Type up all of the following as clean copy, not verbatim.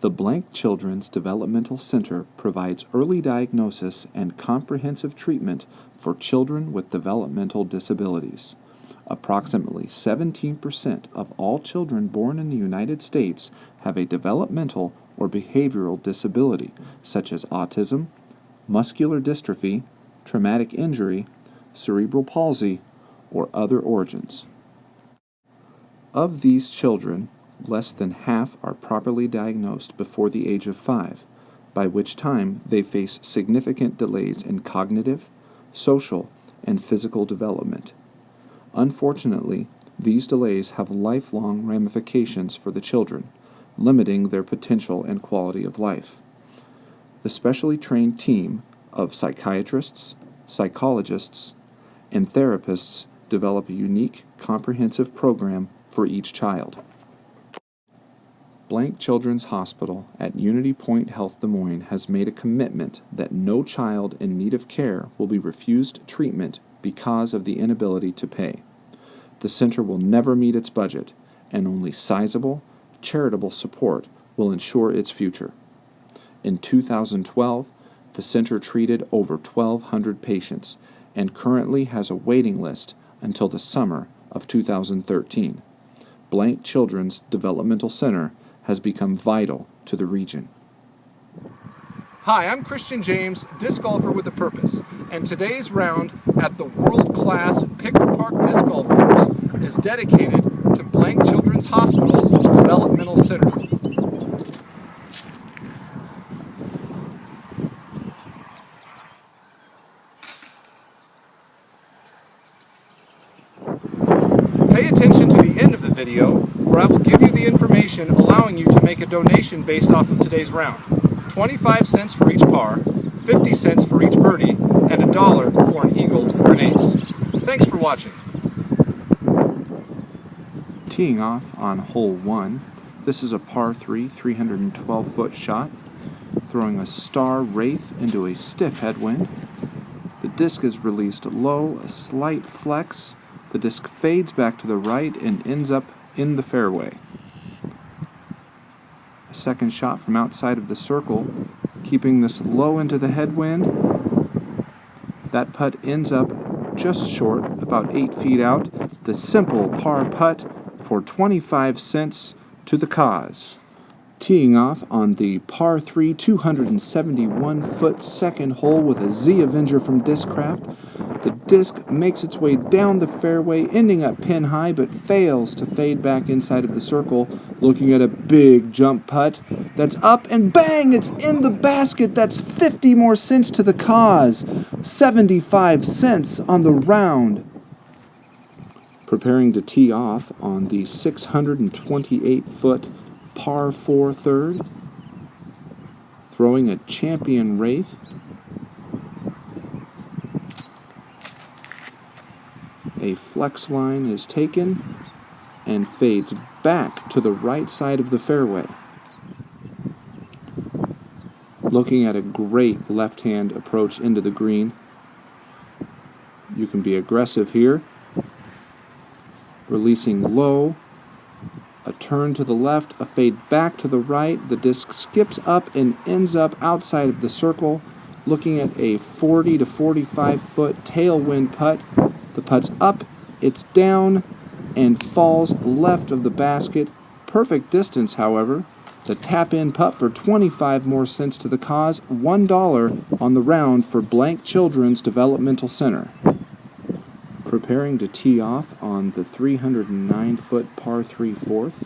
The Blank Children's Developmental Center provides early diagnosis and comprehensive treatment for children with developmental disabilities. Approximately 17% of all children born in the United States have a developmental or behavioral disability, such as autism, muscular dystrophy, traumatic injury, cerebral palsy, or other origins. Of these children, less than half are properly diagnosed before the age of 5, by which time they face significant delays in cognitive, social, and physical development. Unfortunately, these delays have lifelong ramifications for the children, limiting their potential and quality of life. The specially trained team of psychiatrists, psychologists, and therapists develop a unique, comprehensive program for each child. Blank Children's Hospital at Unity Point Health Des Moines has made a commitment that no child in need of care will be refused treatment because of the inability to pay. The center will never meet its budget, and only sizable, charitable support will ensure its future. In 2012, the center treated over 1,200 patients and currently has a waiting list until the summer of 2013. Blank Children's Developmental Center has become vital to the region. Hi, I'm Christian James, disc golfer with a purpose, and today's round at the world-class Pickard Park Disc Golf Course is dedicated to Blank Children's Hospital's Developmental Center. Pay attention to the end of the video, where I will give you the information allowing you to make a donation based off of today's round. 25 cents for each par, 50 cents for each birdie, and $1 for an eagle or an ace. Thanks for watching. Teeing off on hole 1, this is a par 3 312-foot shot, throwing a star wraith into a stiff headwind. The disc is released low, a slight flex. The disc fades back to the right and ends up in the fairway. A second shot from outside of the circle, keeping this low into the headwind. That putt ends up just short, about 8 feet out. The simple par putt for 25 cents to the cause. Teeing off on the par 3 271-foot second hole with a Z Avenger from Discraft. The disc makes its way down the fairway, ending up pin high, but fails to fade back inside of the circle, looking at a big jump putt that's up and bang, it's in the basket. That's 50 more cents to the cause. 75 cents on the round. Preparing to tee off on the 628-foot par 4 third, throwing a champion wraith. A flex line is taken and fades back to the right side of the fairway. Looking at a great left-hand approach into the green. You can be aggressive here. Releasing low, a turn to the left, a fade back to the right. The disc skips up and ends up outside of the circle, looking at a 40 to 45-foot tailwind putt. The putt's up, it's down, and falls left of the basket. Perfect distance, however. The tap-in putt for 25 more cents to the cause. $1 on the round for Blank Children's Developmental Center. Preparing to tee off on the 309-foot par 3 fourth,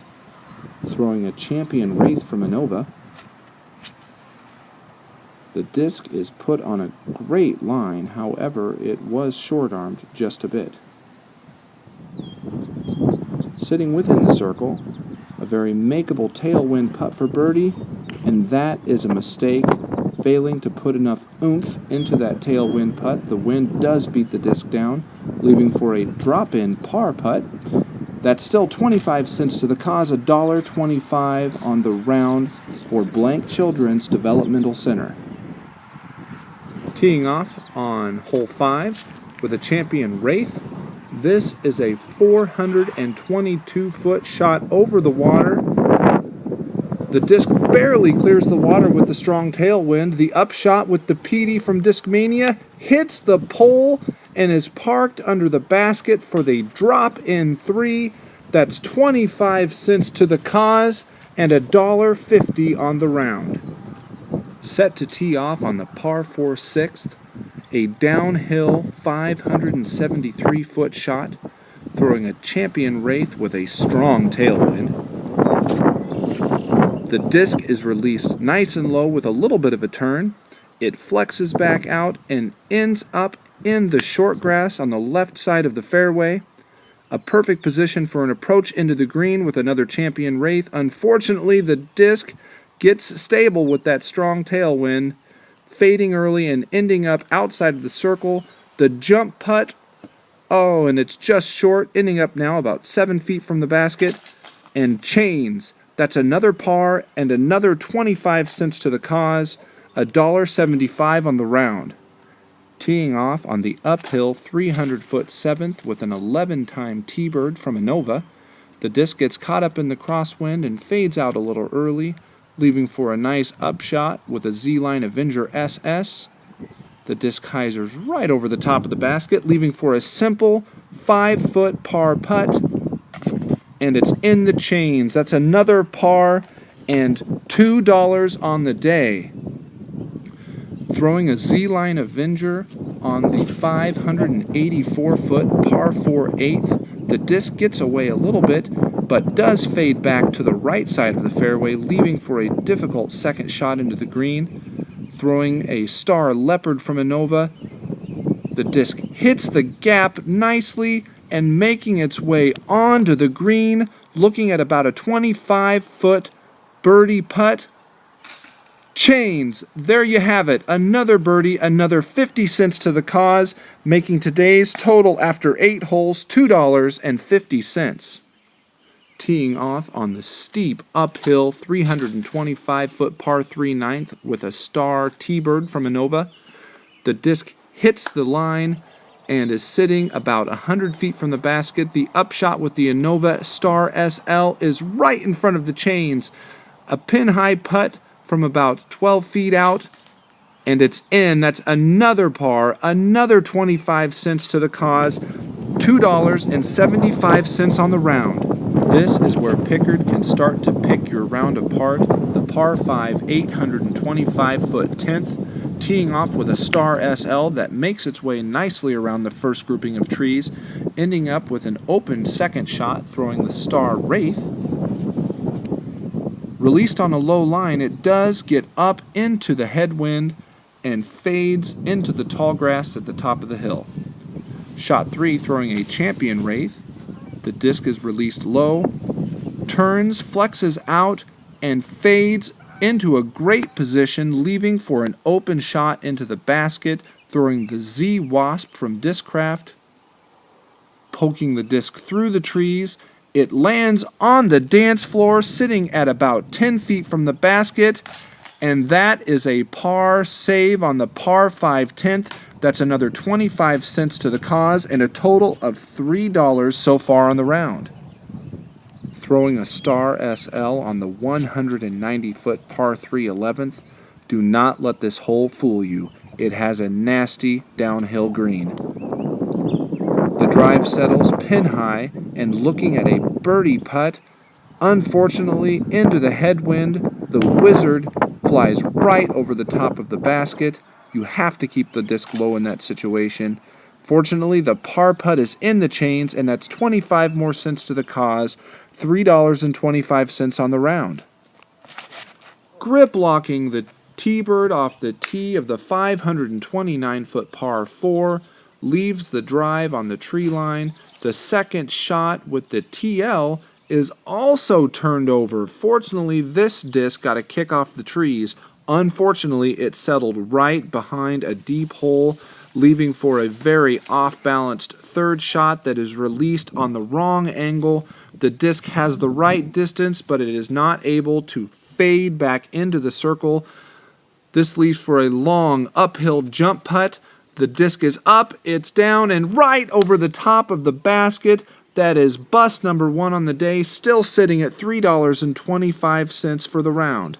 throwing a champion wraith from Inova. The disc is put on a great line, however, it was short-armed just a bit. Sitting within the circle, a very makeable tailwind putt for birdie, and that is a mistake, failing to put enough oomph into that tailwind putt. The wind does beat the disc down, leaving for a drop-in par putt. That's still 25 cents to the cause, $1.25 on the round for Blank Children's Developmental Center. Teeing off on hole 5 with a champion wraith. This is a 422-foot shot over the water. The disc barely clears the water with the strong tailwind. The upshot with the PD from Discmania hits the pole and is parked under the basket for the drop-in 3. That's 25 cents to the cause and $1.50 on the round. Set to tee off on the par 4 6th, a downhill 573-foot shot, throwing a champion wraith with a strong tailwind. The disc is released nice and low with a little bit of a turn. It flexes back out and ends up in the short grass on the left side of the fairway. A perfect position for an approach into the green with another champion wraith. Unfortunately, the disc gets stable with that strong tailwind, fading early and ending up outside of the circle. The jump putt, and it's just short, ending up now about 7 feet from the basket. And chains, that's another par and another 25 cents to the cause, $1.75 on the round. Teeing off on the uphill 300-foot 7th with an 11-time T-bird from Innova. The disc gets caught up in the crosswind and fades out a little early, leaving for a nice upshot with a Z-Line Avenger SS. The disc hyzers right over the top of the basket, leaving for a simple 5-foot par putt, and it's in the chains. That's another par and $2 on the day. Throwing a Z-Line Avenger on the 584-foot par 4 8th, the disc gets away a little bit, but does fade back to the right side of the fairway, leaving for a difficult second shot into the green. Throwing a Star Leopard from Innova, the disc hits the gap nicely and making its way onto the green, looking at about a 25-foot birdie putt. Chains, there you have it, another birdie, another 50 cents to the cause, making today's total after 8 holes $2.50. Teeing off on the steep uphill 325-foot par 3 9th with a Star T-bird from Innova. The disc hits the line and is sitting about 100 feet from the basket. The upshot with the Innova Star SL is right in front of the chains. A pin-high putt from about 12 feet out, and it's in. That's another par, another 25 cents to the cause, $2.75 on the round. This is where Pickard can start to pick your round apart. The par 5 825-foot 10th, teeing off with a Star SL that makes its way nicely around the first grouping of trees, ending up with an open second shot, throwing the Star Wraith. Released on a low line, it does get up into the headwind and fades into the tall grass at the top of the hill. Shot 3, throwing a champion wraith. The disc is released low, turns, flexes out, and fades into a great position, leaving for an open shot into the basket, throwing the Z Wasp from Discraft. Poking the disc through the trees, it lands on the dance floor, sitting at about 10 feet from the basket, and that is a par save on the par 5 10th. That's another 25 cents to the cause, and a total of $3 so far on the round. Throwing a Star SL on the 190-foot par 3 11th. Do not let this hole fool you. It has a nasty downhill green. The drive settles pin high and looking at a birdie putt. Unfortunately, into the headwind, the Wizard flies right over the top of the basket. You have to keep the disc low in that situation. Fortunately, the par putt is in the chains, and that's 25 more cents to the cause, $3.25 on the round. Grip locking the T-bird off the tee of the 529-foot par 4, leaves the drive on the tree line. The second shot with the TL is also turned over. Fortunately, this disc got a kick off the trees. Unfortunately, it settled right behind a deep hole, leaving for a very off-balanced third shot that is released on the wrong angle. The disc has the right distance, but it is not able to fade back into the circle. This leaves for a long uphill jump putt. The disc is up, it's down, and right over the top of the basket. That is bust number 1 on the day, still sitting at $3.25 for the round.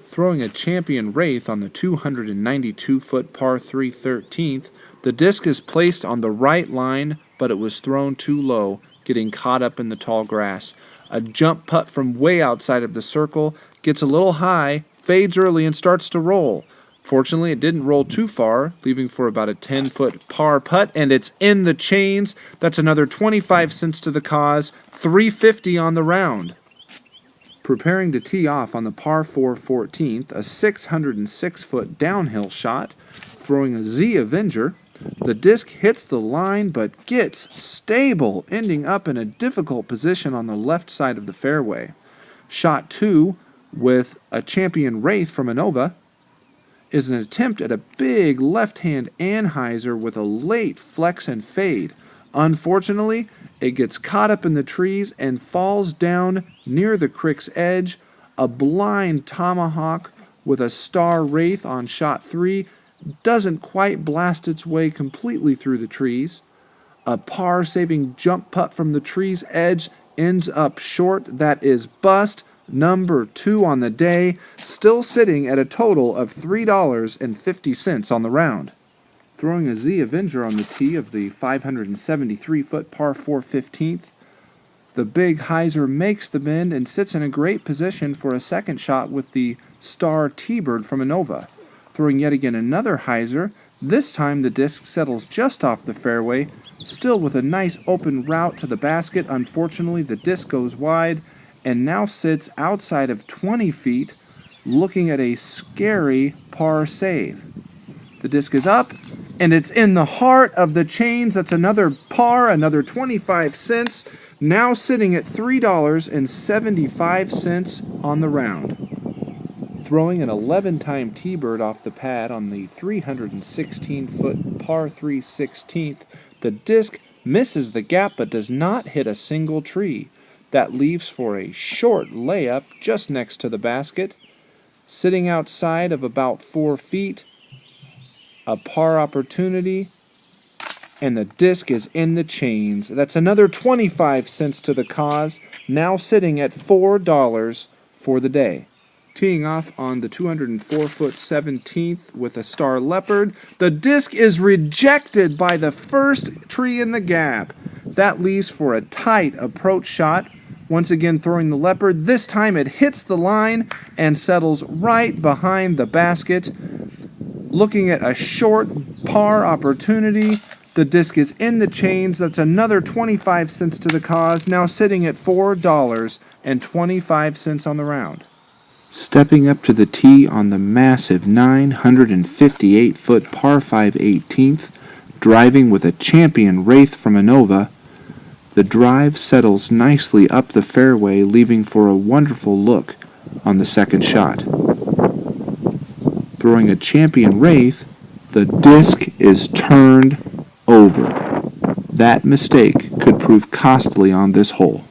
Throwing a champion wraith on the 292-foot par 3 13th, the disc is placed on the right line, but it was thrown too low, getting caught up in the tall grass. A jump putt from way outside of the circle gets a little high, fades early, and starts to roll. Fortunately, it didn't roll too far, leaving for about a 10-foot par putt, and it's in the chains. That's another 25 cents to the cause, $3.50 on the round. Preparing to tee off on the par 4 14th, a 606-foot downhill shot, throwing a Z Avenger. The disc hits the line but gets stable, ending up in a difficult position on the left side of the fairway. Shot 2, with a champion wraith from Inova, is an attempt at a big left-hand anhyzer with a late flex and fade. Unfortunately, it gets caught up in the trees and falls down near the creek's edge. A blind tomahawk with a star wraith on shot 3 doesn't quite blast its way completely through the trees. A par-saving jump putt from the tree's edge ends up short. That is bust number 2 on the day, still sitting at a total of $3.50 on the round. Throwing a Z Avenger on the tee of the 573-foot par 4 15th, the big hyzer makes the bend and sits in a great position for a second shot with the star T-Bird from Inova. Throwing yet again another hyzer, this time the disc settles just off the fairway, still with a nice open route to the basket. Unfortunately, the disc goes wide and now sits outside of 20 feet, looking at a scary par save. The disc is up, and it's in the heart of the chains. That's another par, another 25 cents, now sitting at $3.75 on the round. Throwing an 11-time T-Bird off the pad on the 316-foot par 3 16th, the disc misses the gap but does not hit a single tree. That leaves for a short layup just next to the basket. Sitting outside of about 4 feet, a par opportunity, and the disc is in the chains. That's another 25 cents to the cause, now sitting at $4 for the day. Teeing off on the 204-foot 17th with a star leopard, the disc is rejected by the first tree in the gap. That leaves for a tight approach shot. Once again throwing the leopard. This time it hits the line and settles right behind the basket. Looking at a short par opportunity. The disc is in the chains. That's another 25 cents to the cause, now sitting at $4.25 on the round. Stepping up to the tee on the massive 958-foot par 5 18th, driving with a champion wraith from Inova, the drive settles nicely up the fairway, leaving for a wonderful look on the second shot. Throwing a champion wraith, the disc is turned over. That mistake could prove costly on this hole.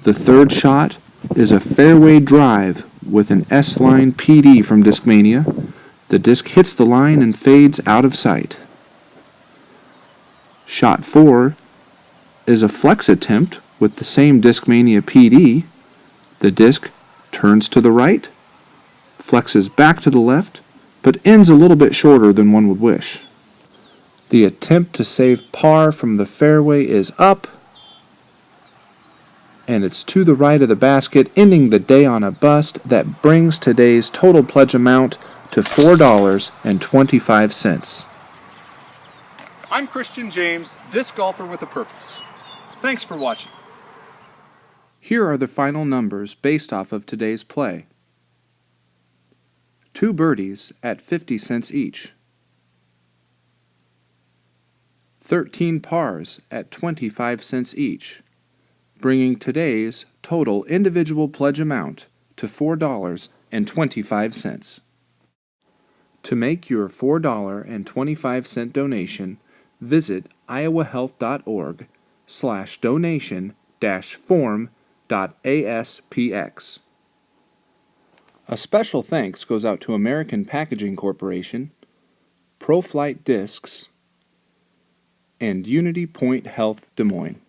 The third shot is a fairway drive with an S-line PD from Discmania. The disc hits the line and fades out of sight. Shot 4 is a flex attempt with the same Discmania PD. The disc turns to the right, flexes back to the left, but ends a little bit shorter than one would wish. The attempt to save par from the fairway is up, and it's to the right of the basket, ending the day on a bust that brings today's total pledge amount to $4.25. I'm Christian James, disc golfer with a purpose. Thanks for watching. Here are the final numbers based off of today's play. 2 birdies at 50 cents each. 13 pars at 25 cents each, bringing today's total individual pledge amount to $4.25. To make your $4.25 donation, visit iowahealth.org/donation-form.aspx. A special thanks goes out to American Packaging Corporation, ProFlight Discs, and Unity Point Health Des Moines.